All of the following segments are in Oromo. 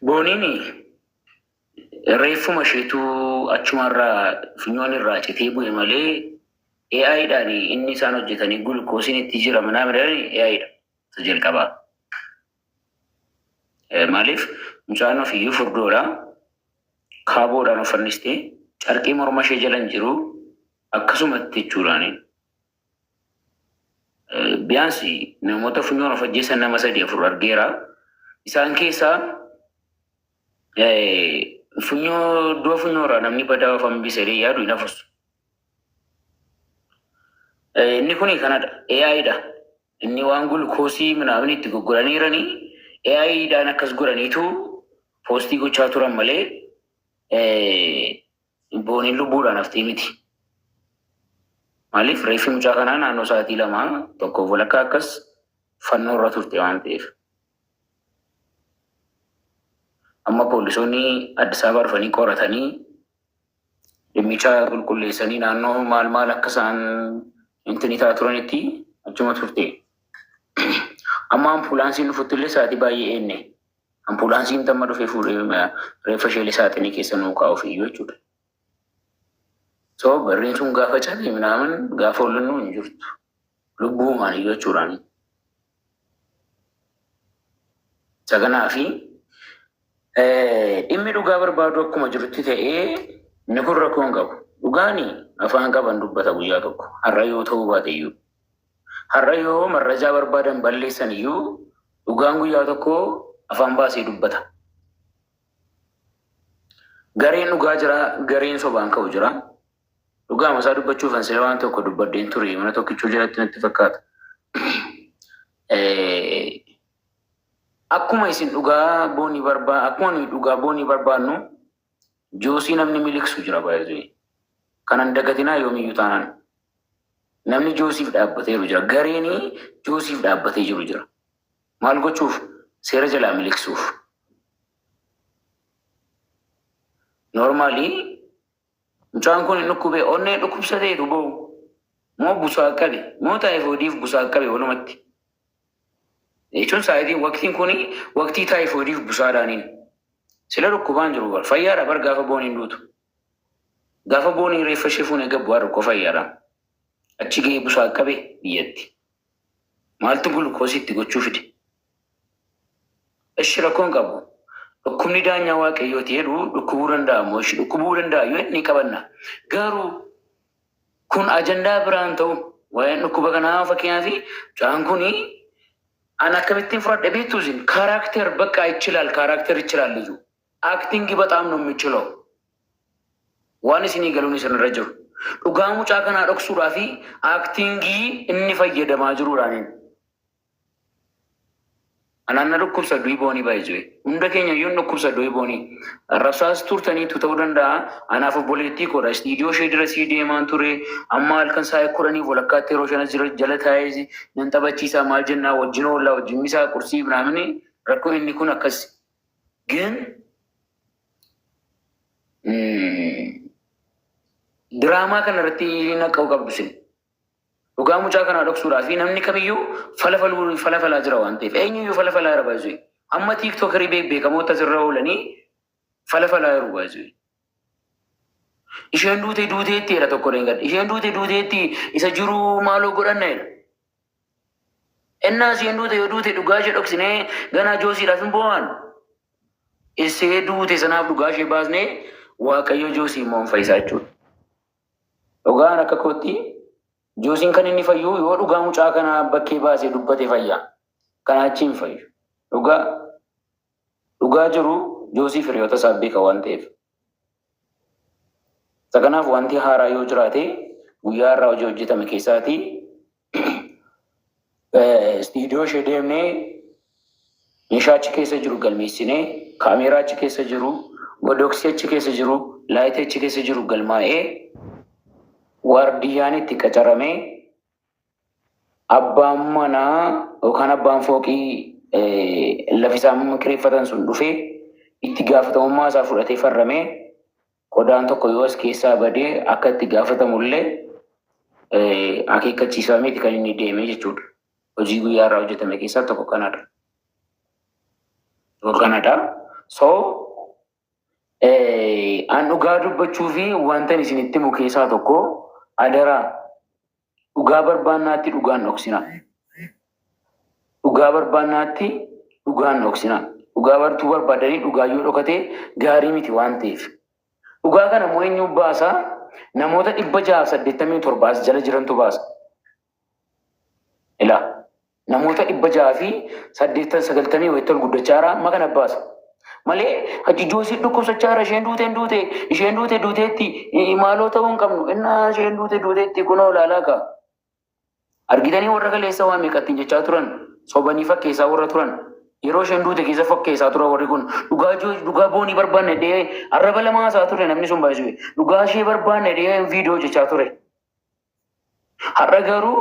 Boonini reeffuma isheetu achumarraa funyoon irraa citee bu'e malee AI dhaan inni isaan hojjetanii gulukoosiin itti jira manaa midhaan AI dha jalqabaa. Maaliif mucaan ofiyyuu furdoodha. Kaaboodhaan uffatnistee carqii morma ishee jalan jiru akkasumatti jechuudhaani. Biyaansi namoota funyoon of ajjeessan nama 3-4 argeera. Isaan keessaa funyoo funyoorraa namni badaa of hambisee yaadu hin hafusu. Inni kuni kanadha. AI dha. Inni waan gulukoosii minaamin itti gurguraniiranii AI dhaan akkas godhaniitu poostii gochaa turan malee booniin lubbuudhaan haftee miti. Maaliif reeffi mucaa kanaa naannoo sa'aatii 2 walakkaa akkas fannoo irra turte waan ta'eef. Amma poolisoonni Addis Ababaa dhufanii qoratanii dhimmicha qulqulleessanii naannoo maal akka isaan intini ta'a turanitti achuma turte. Amma ambulaansiin dhufutti illee sa'aatii baay'ee eenne. Ambulaansiin tamma dhufee fuudhee reeffa ishee saaxinii keessa nuu kaa'uuf iyyuu jechuudha. So barreen sun gaafa cabee minaamin gaafa oollannu hin jirtu. Lubbuumaan iyyuu jechuudhaani. Saganaa fi dhimmi dhugaa barbaadu akkuma jirutti ta'ee inni kun rakkoo hin qabu. Dhugaani afaan qaban dubbata guyyaa tokko. Har'a yoo ta'uu baate iyyuu. Har'a yoo marrajaa barbaadan balleessan iyyuu dhugaan guyyaa tokko afaan baasee dubbata. Gareen dhugaa jira, gareen sobaan ka'u jira. Dhugaa masaa dubbachuuf ansila waan tokko dubbadeen ture mana tokkichuu jalatti natti fakkaata. Akkuma isin dhugaa boonii barbaannu joosii namni miliqsu jira baay'ee. Kanan dagatinaa yoomiyyuu taanaan namni joosiif dhaabbateeru jira. Gareenii joosiif dhaabbatee jiru jira. Maal gochuuf? Seera jalaa miliqsuuf. Normaalii mucaan kun dhukkubee onnee dhukkubsatee dhuboo moo busaa qabe moo taayifoodiif busaa qabe walumatti. Jechuun sa'aatiin waqtiin kuni waqtii taayifoodiif busaadhaaniin sila dhukkubaan jiru fayyaadha bar gaafa booniin duutu. Gaafa booniin reeffa ishee fuunee gabbu'aa dhukkoo fayyaadha. Achi gahee busaa qabe biyyatti. Maaltu gulukoosiitti gochuu fide? Ishi rakkoon qabu. Dhukkubni daanyaa waaqayyooti jedhu dhukkubuu danda'amu. Ishi dhukkubuu danda'a yoo inni qabanna. Garuu kun ajandaa biraan ta'u waa'een dhukkuba kanaa fakkeenyaa fi mucaan kuni an akkamittiin fudhadhe beektuusin kaaraakter በቃ ይችላል ልጁ አክቲንግ በጣም ነው የሚችለው ዋን ሲኒ ገሉን ይሰነረ ጅሩ dhugaa mucaa kanaa dhoksuudhaa fi aaktingii inni fayyadamaa jiruudhaan ananna dhukkubsa du'i boonii baay'ee hunda keenya iyyuu dhukkubsa du'i boonii rabsaas turtaniitu ta'uu danda'a. Anaaf obboleettii koodha istiidiyoo ishee dira sii deemaan ture amma halkan saa'ee 10 walakkaatti yeroo shanas jala taa'ee nan taphachiisaa maal jennaa wajjin oollaa wajjin misaa qursii binaamini rakkoo inni kun akkas ግን Diraamaa kana irratti naqa'uu qabdu sin. Dhugaa mucaa kanaa dhoksuudhaa fi namni kamiyyuu falafalaa jira waan ta'eef eenyuyyuu falafalaa jira baay'ee. Amma tiiktookerii beekamoota asirra oolanii falafalaa jiru baay'ee. Isheen duuteetti jedha tokko dheengadha. Isheen duuteetti isa jiru maaloo godhanna jedha. Innaa isheen yoo duute dhugaa ishee dhoksinee ganaa joosiidhaaf hin bo'aan. Ishee duute sanaaf dhugaa ishee baasnee waaqayyo joosii immoo hin fayyisaa jechuudha. Dhugaan akka kootti joosiin kan inni fayyu yoo dhugaa mucaa kanaa bakkee baasee dubbate fayyaa. Kanaa achi hin fayyu. Dhugaa jiru joosii firiyoota isaa beeka waan ta'eef. Kanaaf wanti haaraa yoo jiraate guyyaa irraa hojii hojjetame keessaati istiidiyoo ishee deemnee meeshaa achi keessa jiru galmeessinee kaameeraa achi keessa jiru godoksii achi keessa jiru laayitii achi keessa jiru galmaa'ee waardiyyaan itti qacaramee abbaan manaa yookaan abbaan fooqii lafisaan kireeffatan sun dhufee itti gaafatamummaa isaa fudhatee farramee qodaan tokko yoo as keessaa badee akka itti gaafatamullee akeekkachiisameeti kan inni deemee jechuudha. Hojii guyyaa irraa hojjetame keessaa tokko kanadha. So an dhugaa dubbachuu fi wanta isinitti himu keessaa tokko adaraa dhugaa barbaannaatti dhugaan dhoksina. Dhugaa barbaannaatti dhugaan dhoksina. Dhugaa bartuu barbaadanii dhugaa yoo dhokate gaarii miti waan ta'eef. Dhugaa kana immoo eenyu baasa? Namoota 687 jala jirantu baasa. Ilaa namoota 690 wayita guddachaa maqaan abbaasa. Malee hajjijoosii dhukkubsachaara isheen duute duuteetti maaloo ta'uu hin qabnu innaa isheen duuteetti kunoo ilaalaa ka'a. Argitanii warra kaleessa waa meeqattiin jechaa turan sobanii fakkeessaa warra turan yeroo isheen duute keessa fakkeessaa turan warri kun dhugaa boonii barbaanne dhee arraba lama haasaa ture namni sun baay'isuu dhugaa ishee barbaanne dhee viidiyoo jechaa ture. Har'a garuu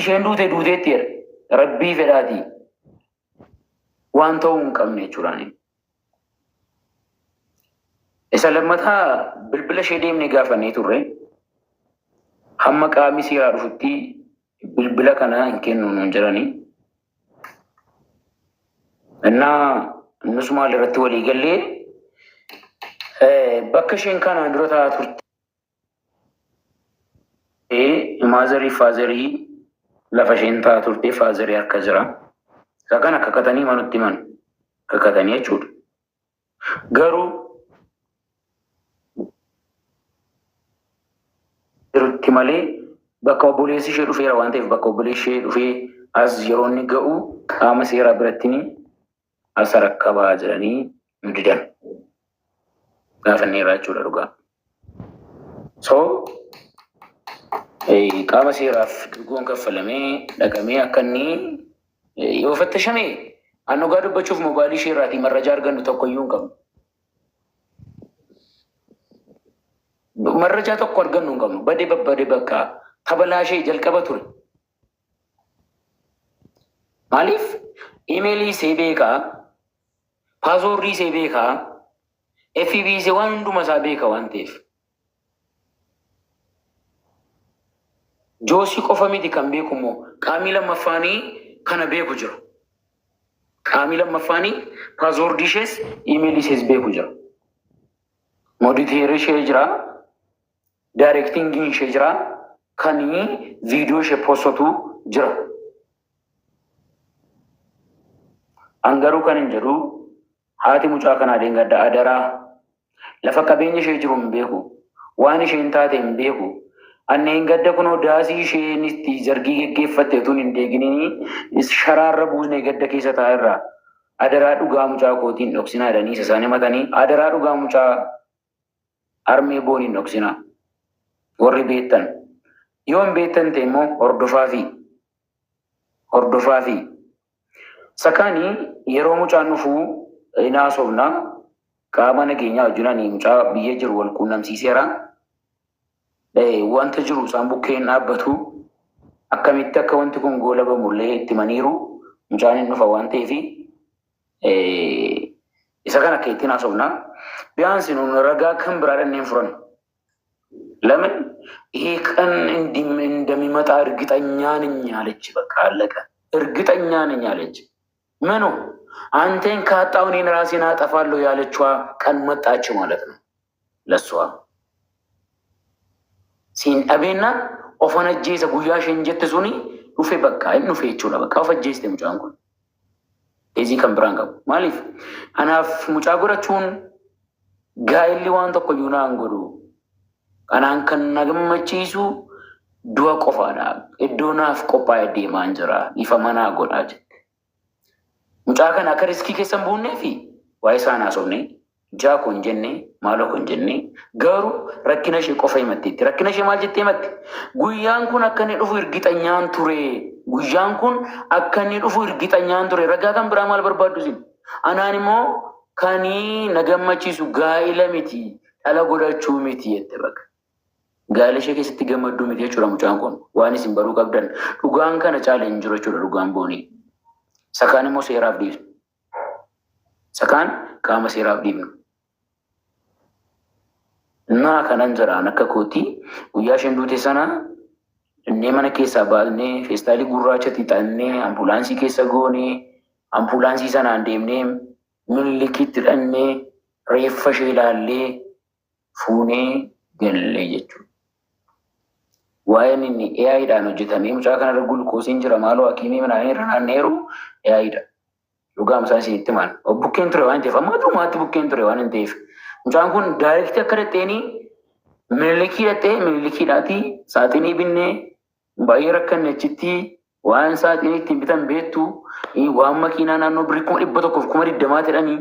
isheen duuteetti rabbii fedhaati waan ta'uu hin qabne jechuudhaani. Isa lammataa bilbila ishee deemnee gaafannee turre hamma qaamni seeraa dhufutti bilbila kana hin kennu nuun jedhanii. Innaa nus maal irratti walii gallee bakka isheen kanaan dura taa'aa turte maazarii faazarii lafa isheen taa'aa turte faazarii harka jira. Isa kana kakatanii manutti himan kakatanii jechuudha. Garuu jirutti malee bakka obboleessi ishee dhufeera waan ta'eef bakka obboleessi ishee dhufee as yeroo inni ga'u qaama seeraa biratti as rakkabaa jedhanii nu didan. Gaafanneerra jechuudha dhugaa. So qaama seeraaf dhugoon kaffalamee dhaqamee akka inni yoo fattashame an dhugaa dubbachuuf mobaayilii ishee irraatii marrajaa argannu tokkoyyuu hin qabnu. Marrajaa tokko argannu hin qabnu. Badee bakka tabalaa ishee jalqaba ture. Maaliif imeelii ishee beekaa, paasoorrii ishee beekaa, FB ishee waan hunduma isaa beeka waan ta'eef. Joosii qofa miti kan beeku immoo qaamii lammaffaanii kana beeku jira. Qaamii lammaffaanii paasoorrii ishees imeelii ishees beeku jira. Mooditeerii ishee jira. Directingin ishee jira. Kan viidiyoo ishee poostatu jira. Angaruu kan hin jedhu haati mucaa kanaa deengadda adaraa lafa qabeenya ishee jiru hin beeku. Waan isheen taate hin beeku. Anneen gadda kunoo daasii isheen itti zargii geggeeffatte tun hin deeginii sharaarra buusnee gadda keessa taa'irraa adaraa dhugaa mucaa kootiin dhoksinaa jedhanii isa isaanii matanii adaraa dhugaa mucaa armee booniin dhoksinaa. Warri beektan yoo hin beektan ta'e immoo hordofaa fi sakaanii yeroo mucaan dhufuu naasofna qaama nageenyaa wajjinanii mucaa biyya jiru wal quunnamsiiseera. Wanta jiru isaan bukkeen dhaabbatu akkamitti akka wanti kun goolabamullee itti maniiru mucaan hin dhufa waan ta'eef isa kana akka ittiin haasofna. Biyaansi nuun ragaa kan biraa dhanneen furan. Lamin kan እንደሚመጣ እርግጠኛ ነኝ አለች። በቃ አለቀ። እርግጠኛ ነኝ አለች። ምኑ አንተን ካጣው እኔን ራሴን አጠፋለሁ ያለችዋ ቀን መጣች ማለት ነው። ለሷ ሲን አቤና ኦፈነጄሰ ጉያሽን ጀትሱኒ ዱፌ በቃ ኑፌ ይቹላ በቃ ኦፈጄስ ተምጫንኩ እዚህ ከምብራንጋ ማሊፍ አናፍ ሙጫ ጎረቹን ጋይሊ ዋን ተቆዩና አንጎዱ kanaan kan nagammachiisu du'a qofaadha. Iddoonaaf qophaa'ee deemaa jira. Ifa manaa godhaa jette. Mucaa kana akka riskii keessan buunnee fi waa'ee isaan haasofne jaako hin jenne maaloo hin jenne garuu rakkina ishee qofa himatteetti. Rakkina ishee maal jettee himatte? Guyyaan kun akka inni dhufu hirgixanyaan ture. Guyyaan kun akka inni dhufu hirgixanyaan ture. Ragaa kan biraa maal barbaaddu isin? Anaan immoo kanii nagammachiisu gaa'ila miti. Dhala godhachuu miti jette bakka. Gaa'ila ishee keessatti gammadduu miti jechuudha mucaan kun. Waan isin baruu qabdan dhugaan kana caalee hin jiru jechuudha dhugaan boonii. Sakaan immoo seeraaf dhiibnu. Sakaan qaama seeraaf dhiibnu. Naa kanan jiraan akka kootii guyyaa isheen duute sana innee mana keessaa baasnee feestaalii gurraacha xixannee ambulaansii keessa goonee ambulaansii sanaan deemnee Minilikiitti hidhannee reeffa ishee ilaallee fuunee gallee jechuudha. Waa'een inni AI'dhaan hojjetamee mucaa kanarra gulukoosiin jira maaloo hakiimii manaan irra naanneeru AI'dha. Dhugaa isaa isinitti maal? Bukkeen ture waan ta'eef amma dhumaatti bukkeen ture waan hin ta'eef mucaan kun daayirektii akka dhaqxeenii minilikii dhaqxee minilikiidhaatii saaxinii binnee baay'ee rakkanne achitti waan saaxinii ittiin bitan beektu waan makiinaa naannoo birrii 1,120 jedhanii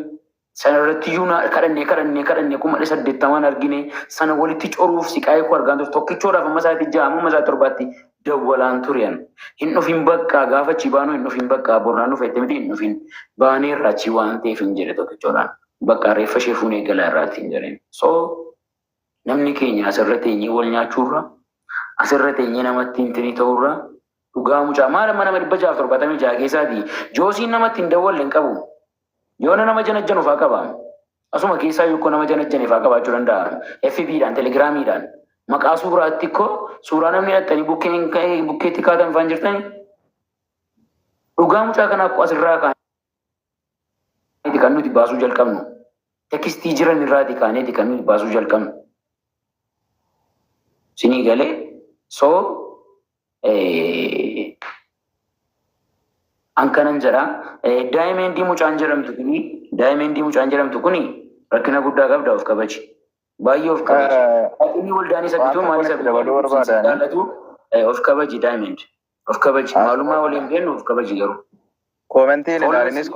sana irratti iyyuu kadhannee 880 argine sana walitti coruuf siqaayee koo argaan ture tokkichoodhaaf amma isaatti ja'a amma isaa torbaatti dawwalaan turan. Hin dhufin bakka gaafa achi baanu hin dhufin bakka bornaan dhufetti miti hin dhufin baanee irraa achi waan ta'eef hin jedhe tokkichoodhaan bakka reeffa ishee fuunee galaa irraatti hin jedheen. So namni keenya asirra teenyee wal nyaachuurra asirra teenyee namatti hin tirii ta'urra dhugaa mucaa maal amma nama 676 keessaati joosiin namatti hin dawwalle hin qabu. Yoona nama janajjan ufaa qaba. Asuma keessaa yoo nama janajjan ifaa qabaachuu danda'a. FB'dhaan, Telegiraamiidhaan. Maqaa suuraatti koo suuraa namni hidhattanii bukkeetti kaatan faan jirtanii. Dhugaa mucaa kana akkoo asirraa kaaneeti kan nuti baasuu jalqabnu. Tekstii jiran irraati kaaneeti kan nuti baasuu jalqabnu. Sinii galee soo Ankanan jedha daa'imendii mucaan jedhamtu kuni rakkina guddaa qabda of kabaji. Baay'ee of kabaji. Inni waldaan isa bituu maal isa bituu of kabaji daa'imend. Of kabaji maalummaa waliin beeknu of kabaji garuu. Koomentiin ilaalinis